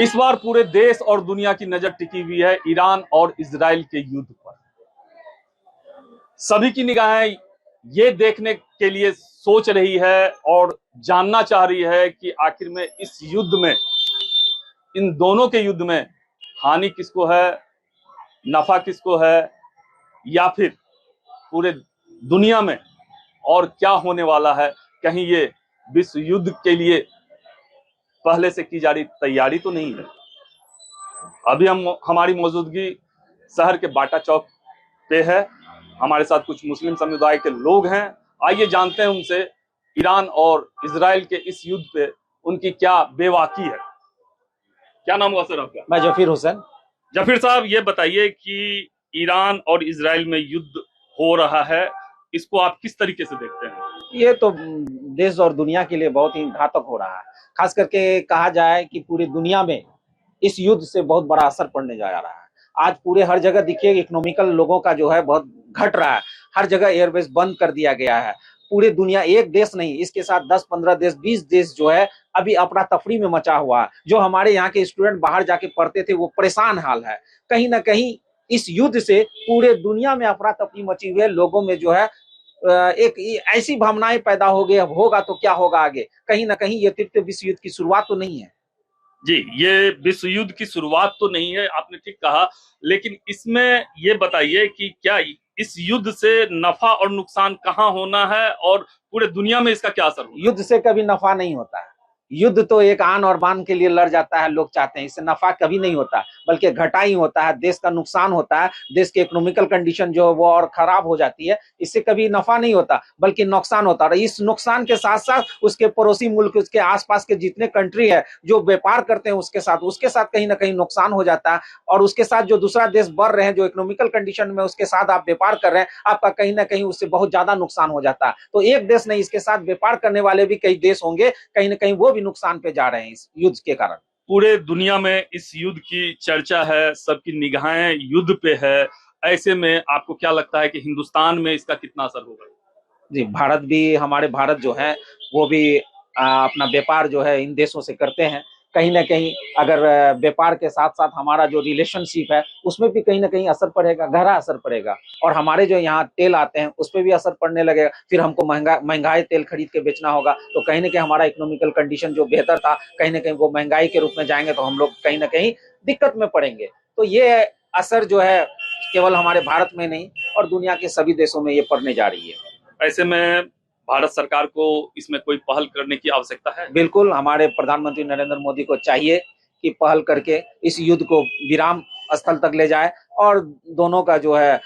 इस बार पूरे देश और दुनिया की नजर टिकी हुई है ईरान और इजराइल के युद्ध पर। सभी की निगाहें ये देखने के लिए सोच रही है और जानना चाह रही है कि आखिर में इस युद्ध में, इन दोनों के युद्ध में हानि किसको है, नफा किसको है, या फिर पूरे दुनिया में और क्या होने वाला है। कहीं ये विश्व युद्ध के लिए पहले से की जा रही तैयारी तो नहीं है। अभी हमारी मौजूदगी शहर के बाटा चौक पे है। हमारे साथ कुछ मुस्लिम समुदाय के लोग हैं। आइए जानते हैं उनसे ईरान और इजराइल के इस युद्ध पे उनकी क्या बेवाकी है। क्या नाम हुआ सर आपका? मैं जफीर हुसैन। जफीर साहब, ये बताइए कि ईरान और इजराइल में युद्ध हो रहा है, इसको आप किस तरीके से देखते हैं? ये तो देश और दुनिया के लिए बहुत ही घातक हो रहा है। खास करके कहा जाए कि पूरी दुनिया में इस युद्ध से बहुत बड़ा असर पड़ने जा रहा है। आज पूरे हर जगह देखिए इकोनॉमिकल लोगों का जो है बहुत घट रहा है। हर जगह एयरबेस बंद कर दिया गया है। पूरी दुनिया, एक देश नहीं, इसके साथ 10-15 देश, 20 देश जो है अभी अपना तफरी में मचा हुआ है। जो हमारे यहाँ के स्टूडेंट बाहर जाके पढ़ते थे वो परेशान हाल है। कहीं ना कहीं इस युद्ध से पूरे दुनिया में अफरा तफरी मची हुई है। लोगों में जो है एक ऐसी भावनाएं पैदा हो गई, होगा तो क्या होगा आगे। कहीं ना कहीं ये तृतीय विश्व युद्ध की शुरुआत तो नहीं है। जी, ये विश्व युद्ध की शुरुआत तो नहीं है, आपने ठीक कहा। लेकिन इसमें ये बताइए कि क्या इस युद्ध से नफा और नुकसान कहाँ होना है और पूरे दुनिया में इसका क्या असर होगा? युद्ध से कभी नफा नहीं होता है। युद्ध तो एक आन और बान के लिए लड़ जाता है, लोग चाहते हैं। इससे नफा कभी नहीं होता, बल्कि घाटा ही होता है। देश का नुकसान होता है, देश की इकोनॉमिकल कंडीशन जो है वो और खराब हो जाती है। इससे कभी नफा नहीं होता बल्कि नुकसान होता है। इस नुकसान के साथ साथ उसके पड़ोसी मुल्क, उसके आसपास के जितने कंट्री है जो व्यापार करते हैं उसके साथ कहीं ना कहीं नुकसान हो जाता है। और उसके साथ जो दूसरा देश बढ़ रहे हैं, जो इकोनॉमिकल कंडीशन में उसके साथ आप व्यापार कर रहे हैं, आपका कहीं ना कहीं उससे बहुत ज्यादा नुकसान हो जाता है। तो एक देश नहीं, इसके साथ व्यापार करने वाले भी कई देश होंगे, कहीं ना कहीं वो भी नुकसान पे जा रहे हैं इस युद्ध के कारण। पूरे दुनिया में इस युद्ध की चर्चा है, सबकी निगाहें युद्ध पे है। ऐसे में आपको क्या लगता है कि हिंदुस्तान में इसका कितना असर होगा? जी, भारत भी, हमारे भारत जो है वो भी अपना व्यापार जो है इन देशों से करते हैं। कहीं ना कहीं अगर व्यापार के साथ साथ हमारा जो रिलेशनशिप है उसमें भी कहीं ना कहीं असर पड़ेगा, गहरा असर पड़ेगा। और हमारे जो यहाँ तेल आते हैं उस पर भी असर पड़ने लगेगा। फिर हमको महंगाई तेल खरीद के बेचना होगा, तो कहीं ना कहीं हमारा इकोनॉमिकल कंडीशन जो बेहतर था कहीं ना कहीं वो महंगाई के रूप में जाएंगे, तो हम लोग कहीं ना कहीं दिक्कत में पड़ेंगे। तो ये असर जो है केवल हमारे भारत में नहीं और दुनिया के सभी देशों में ये पड़ने जा रही है। ऐसे में भारत सरकार को इसमें कोई पहल करने की आवश्यकता है? बिल्कुल, हमारे प्रधानमंत्री नरेंद्र मोदी को चाहिए कि पहल करके इस युद्ध को विराम स्थल तक ले जाए और दोनों का जो है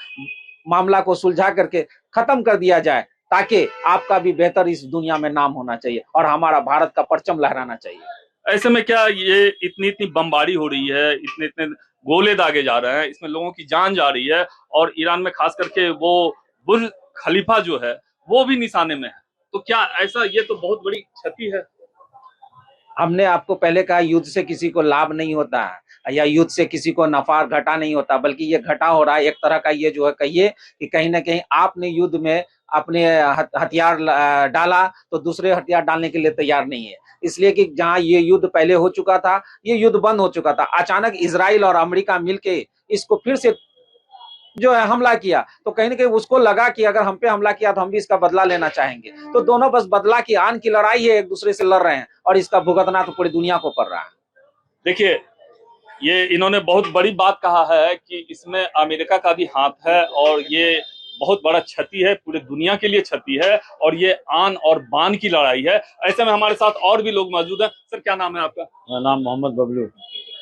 मामला को सुलझा करके खत्म कर दिया जाए, ताकि आपका भी बेहतर इस दुनिया में नाम होना चाहिए और हमारा भारत का परचम लहराना चाहिए। ऐसे में क्या ये इतनी इतनी बमबारी हो रही है, इतने इतने गोले दागे जा रहे हैं, इसमें लोगों की जान जा रही है और ईरान में खास करके वो बुर्ज खलीफा जो है वो भी निशाने में है, तो क्या ऐसा, ये तो बहुत बड़ी क्षति है। हमने आपको पहले कहा युद्ध से किसी को लाभ नहीं होता है या युद्ध से किसी को नफा घटा नहीं होता, बल्कि ये घटा हो रहा है एक तरह का। ये जो है कहिए कि कहीं ना कहीं आपने युद्ध में अपने हथियार डाला तो दूसरे हथियार डालने के लिए तैयार नहीं है। इसलिए कि जहां ये युद्ध पहले हो चुका था, ये युद्ध बंद हो चुका था, अचानक इजराइल और अमेरिका मिलके इसको फिर से जो है हमला किया, तो कहीं ना कहीं उसको लगा कि अगर हम पे हमला किया तो हम भी इसका बदला लेना चाहेंगे। तो दोनों बस बदला की आन की लड़ाई है, एक दूसरे से लड़ रहे हैं और इसका भुगतना तो पूरी दुनिया को पड़ रहा है। देखिए, ये इन्होंने बहुत बड़ी बात कहा है कि इसमें अमेरिका का भी हाथ है और ये बहुत बड़ा क्षति है, पूरे दुनिया के लिए क्षति है और ये आन और बान की लड़ाई है। ऐसे में हमारे साथ और भी लोग मौजूद हैं। सर, क्या नाम है आपका? मेरा नाम मोहम्मद बबलू।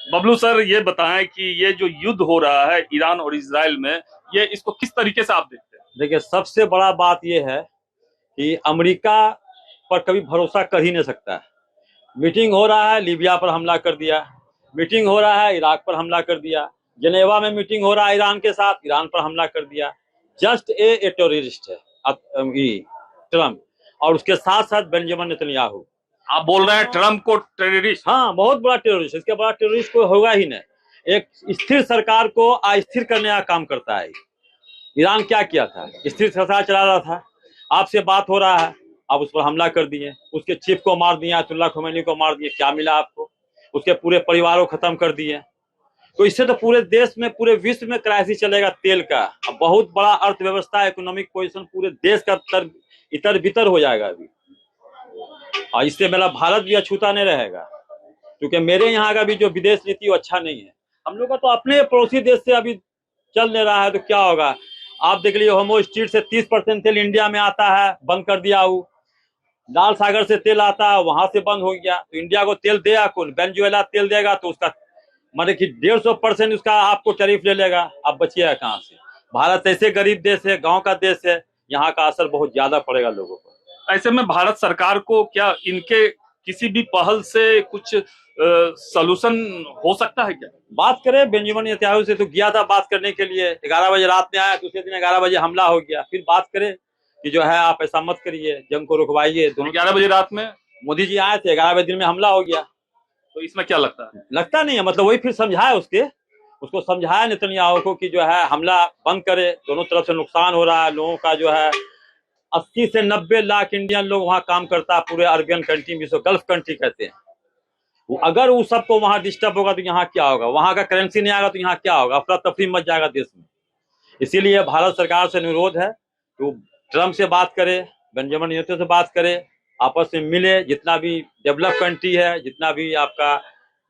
बबलू सर, ये बताएं कि ये जो युद्ध हो रहा है ईरान और इजराइल में, ये इसको किस तरीके से आप देखते हैं? देखिए, सबसे बड़ा बात ये है कि अमेरिका पर कभी भरोसा कर ही नहीं सकता है। मीटिंग हो रहा है, लीबिया पर हमला कर दिया। मीटिंग हो रहा है, इराक पर हमला कर दिया। जनेवा में मीटिंग हो रहा है ईरान के साथ, ईरान पर हमला कर दिया। जस्ट ए टेररिस्ट है ट्रम्प, और उसके साथ साथ बेंजामिन नेतन्याहू। आप बोल रहे हैं ट्रम्प को टेररिस्ट? हाँ, बहुत बड़ा टेररिस्ट। इसके बड़ा टेररिस्ट कोई होगा ही नहीं। एक स्थिर सरकार को अस्थिर करने का काम करता है। ईरान क्या किया था? स्थिर सरकार चला रहा था, आपसे बात हो रहा है, आप उस पर हमला कर दिए, उसके चीफ को मार दिया, अयतुल्लाह खोमेनी को मार दिए। क्या मिला आपको? उसके पूरे परिवार को खत्म कर दिए। तो इससे तो पूरे देश में, पूरे विश्व में क्राइसिस चलेगा तेल का। अब बहुत बड़ा अर्थव्यवस्था, इकोनॉमिक पोजीशन पूरे देश का इतर बितर हो जाएगा अभी। और इससे मेरा भारत भी अछूता नहीं रहेगा, क्योंकि मेरे यहाँ का भी जो विदेश नीति वो अच्छा नहीं है। हम लोग का तो अपने पड़ोसी देश से अभी चल नहीं रहा है, तो क्या होगा। आप देख लीजिए, होमो स्ट्रीट से 30% तेल इंडिया में आता है, बंद कर दिया। वो लाल सागर से तेल आता है, वहां से बंद हो गया। तो इंडिया को तेल देगा कौन? वेनेजुएला तेल देगा तो उसका मतलब कि 150% उसका आपको टैरिफ ले लेगा। आप बचिएगा कहाँ से? भारत ऐसे गरीब देश है, गांव का देश है, यहाँ का असर बहुत ज्यादा पड़ेगा लोगों पर। ऐसे में भारत सरकार को क्या इनके किसी भी पहल से कुछ सॉल्यूशन हो सकता है क्या? बात करें बेंजामिन नेतन्याहू से, तो गया था बात करने के लिए, 11 बजे रात में आया, दूसरे दिन 11 बजे हमला हो गया। फिर बात करें कि जो है आप ऐसा मत करिए, जंग को रुकवाइए। दोनों 11 बजे रात में मोदी जी आए थे, 11 बजे दिन में हमला हो गया। तो इसमें क्या लगता है? लगता नहीं है, मतलब वही फिर समझाया उसको समझाया नेतन्याहू को कि जो है हमला बंद करे, दोनों तरफ से नुकसान हो रहा है लोगों का। जो है 80 से 90 लाख इंडियन लोग वहाँ काम करता है, पूरे अरबियन कंट्री में, जिसको गल्फ कंट्री कहते हैं। अगर वो सबको वहां डिस्टर्ब होगा तो यहाँ क्या होगा? वहां का करेंसी नहीं आएगा तो यहाँ क्या होगा? अफरा तफरी मच जाएगा देश में। इसीलिए भारत सरकार से अनुरोध है कि ट्रम्प से बात करे, बेंजामिन नेतन्याहू से बात करे, आपस में मिले। जितना भी डेवलप कंट्री है, जितना भी आपका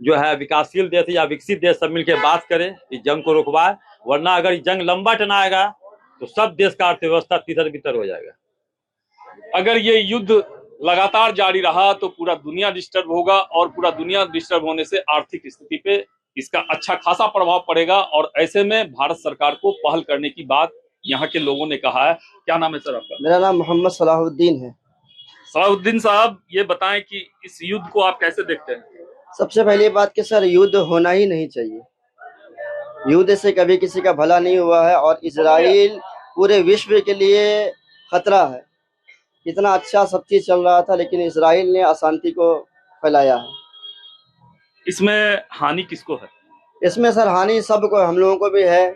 जो है विकासशील देश या विकसित देश, सब मिलकर बात करे, इस जंग को रुकवाए। वरना अगर ये जंग लंबा टनाएगा तो सब देश का अर्थव्यवस्था तितर बितर हो जाएगा। अगर ये युद्ध लगातार जारी रहा तो पूरा दुनिया डिस्टर्ब होगा, और पूरा दुनिया डिस्टर्ब होने से आर्थिक स्थिति पे इसका अच्छा खासा प्रभाव पड़ेगा। और ऐसे में भारत सरकार को पहल करने की बात यहाँ के लोगों ने कहा है। क्या नाम है सर आपका? मेरा नाम मोहम्मद सलाहुद्दीन है। सलाहुद्दीन साहब, ये बताएं कि इस युद्ध को आप कैसे देखते हैं? सबसे पहली बात कि सर युद्ध होना ही नहीं चाहिए। युद्ध से कभी किसी का भला नहीं हुआ है, और इजराइल पूरे विश्व के लिए खतरा है। इतना अच्छा सब चीज चल रहा था, लेकिन इजराइल ने अशांति को फैलाया है। इसमें हानि किसको है? इसमें सर हानि सबको, हम लोगों को भी है,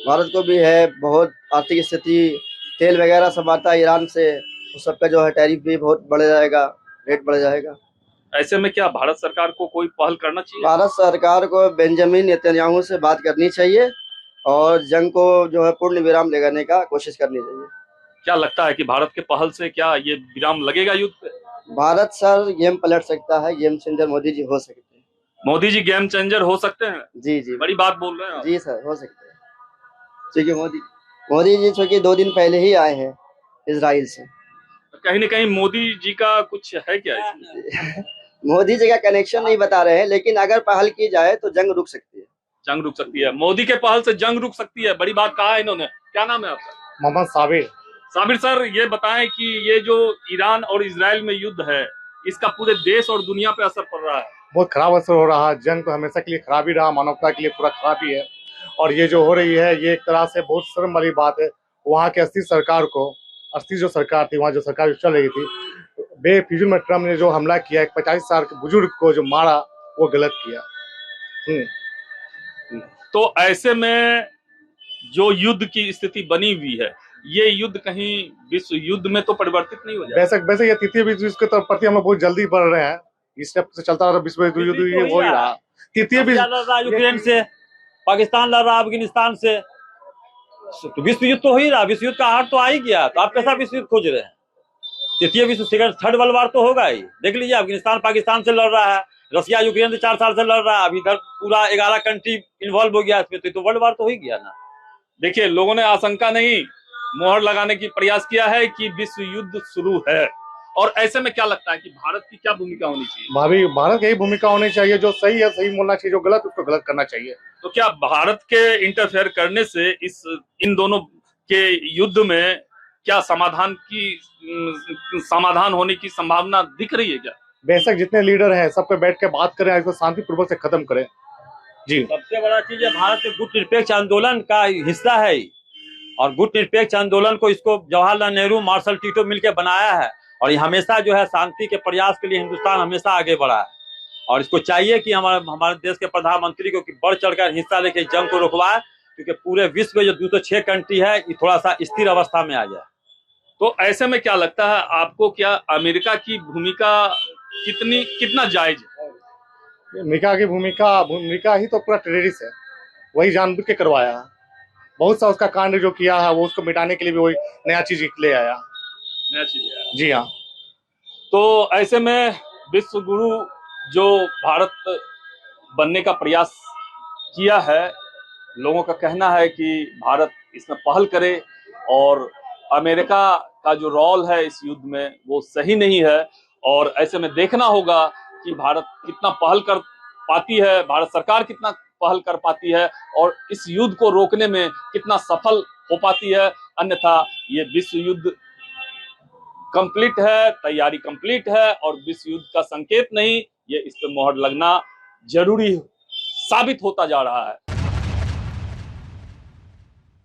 भारत को भी है। बहुत आर्थिक स्थिति, तेल वगैरह सब आता है ईरान से, उस सबका जो है टैरिफ भी बहुत बढ़ जाएगा, रेट बढ़ जाएगा। ऐसे में क्या भारत सरकार को कोई पहल करना चाहिए? भारत सरकार को बेंजामिन नेतन्याहू से बात करनी चाहिए और जंग को जो है पूर्ण विराम लगाने का कोशिश करनी चाहिए। क्या लगता है कि भारत के पहल से क्या ये विराम लगेगा युद्ध पे? भारत सर गेम पलट सकता है, गेम चेंजर मोदी जी हो सकते हैं। मोदी जी गेम चेंजर हो सकते हैं? जी जी, बड़ी बात बोल रहे हैं आप। जी सर, हो सकते हैं। क्योंकि मोदी जी चूंकि 2 दिन पहले ही आए हैं इजराइल से। कहीं न कहीं मोदी जी का कुछ है क्या इसमें? मोदी जी का कनेक्शन नहीं बता रहे हैं, लेकिन अगर पहल की जाए तो जंग रुक सकती है। जंग रुक सकती है, मोदी के पहल से जंग रुक सकती है। बड़ी बात कहा है इन्होंने। क्या नाम है आपका? मोहम्मद साबिर। साबिर सर, ये बताएं कि ये जो ईरान और इजराइल में युद्ध है, इसका पूरे देश और दुनिया पे असर पड़ रहा है। बहुत खराब असर हो रहा है। जंग तो हमेशा के लिए खराब ही रहा, मानवता के लिए पूरा खराब ही है। और ये जो हो रही है, ये एक तरह से बहुत शर्म वाली बात है। वहाँ के 80 सरकार को, 80 जो सरकार थी, वहाँ जो सरकार चल रही थी, बेफिजूल में ट्रम्प ने जो हमला किया, एक 85 साल के बुजुर्ग को जो मारा, वो गलत किया। तो ऐसे में जो युद्ध की स्थिति बनी हुई है, ये युद्ध कहीं विश्व युद्ध में तो परिवर्तित नहीं हो जाए? वैसे ये तृतीय विश्व युद्ध के प्रति हम लोग बहुत जल्दी बढ़ रहे हैं। इस स्टेप से चलता रहा विश्व युद्ध, ये हो ही रहा। तृतीय विश्व यूक्रेन से, पाकिस्तान लड़ रहा अफगानिस्तान से, तो विश्व युद्ध तो हो ही रहा। विश्व युद्ध का हार तो आ ही गया, तो आप कैसा विश्व युद्ध खोज रहे हैं? तृतीय विश्व, सेकंड, थर्ड वर्ल्ड वार तो होगा ही। देख लीजिए, अफगानिस्तान पाकिस्तान से लड़ रहा है, रसिया यूक्रेन से 4 साल से लड़ रहा है, अभी इधर पूरा 11 कंट्री इन्वॉल्व हो गया इसमें, तो वर्ल्ड वार तो हो ही गया ना। देखिए, लोगों ने आशंका नहीं, मोहर लगाने की प्रयास किया है कि विश्व युद्ध शुरू है। और ऐसे में क्या लगता है कि भारत की क्या भूमिका होनी चाहिए? भारत की यही भूमिका होनी चाहिए। जो सही है सही बोलना चाहिए, जो गलत उसको गलत करना चाहिए। तो क्या भारत के इंटरफेयर करने से इन दोनों के युद्ध में क्या समाधान होने की संभावना दिख रही है क्या? बेशक जितने लीडर हैं सबको बैठ के बात करें, इसको शांतिपूर्वक से खत्म करें। जी, सबसे बड़ा चीज है, भारत के गुट निरपेक्ष आंदोलन का हिस्सा है, और गुट निरपेक्ष आंदोलन को इसको जवाहरलाल नेहरू, मार्शल टिटो मिलकर बनाया है। और ये हमेशा जो है शांति के प्रयास के लिए हिंदुस्तान हमेशा आगे बढ़ा है। और इसको चाहिए कि हमारे देश के प्रधानमंत्री को कि बढ़ चढ़कर हिस्सा लेके जंग को रुकवाए, क्योंकि पूरे विश्व में जो 206 कंट्री है, ये थोड़ा सा स्थिर अवस्था में आ जाए। तो ऐसे में क्या लगता है आपको, क्या अमेरिका की भूमिका कितना जायज है? अमेरिका की भूमिका अमेरिका ही तो पूरा टेररिस्ट है, वही जानबूझ के करवाया है। बहुत सा उसका कांड जो किया है वो उसको मिटाने के लिए भी वही नया चीज ले आया। नया चीज है। जी हाँ। तो ऐसे में विश्व गुरु जो भारत बनने का प्रयास किया है, लोगों का कहना है कि भारत इसमें पहल करे और अमेरिका का जो रोल है इस युद्ध में वो सही नहीं है। और ऐसे में देखना होगा कि भारत कितना पहल कर पाती है, भारत सरकार कितना पहल कर पाती है और इस युद्ध को रोकने में कितना सफल हो पाती है। अन्यथा ये विश्व युद्ध कंप्लीट है, तैयारी कंप्लीट है और विश्व युद्ध का संकेत नहीं, ये इस पे मोहर लगना जरूरी साबित होता जा रहा है।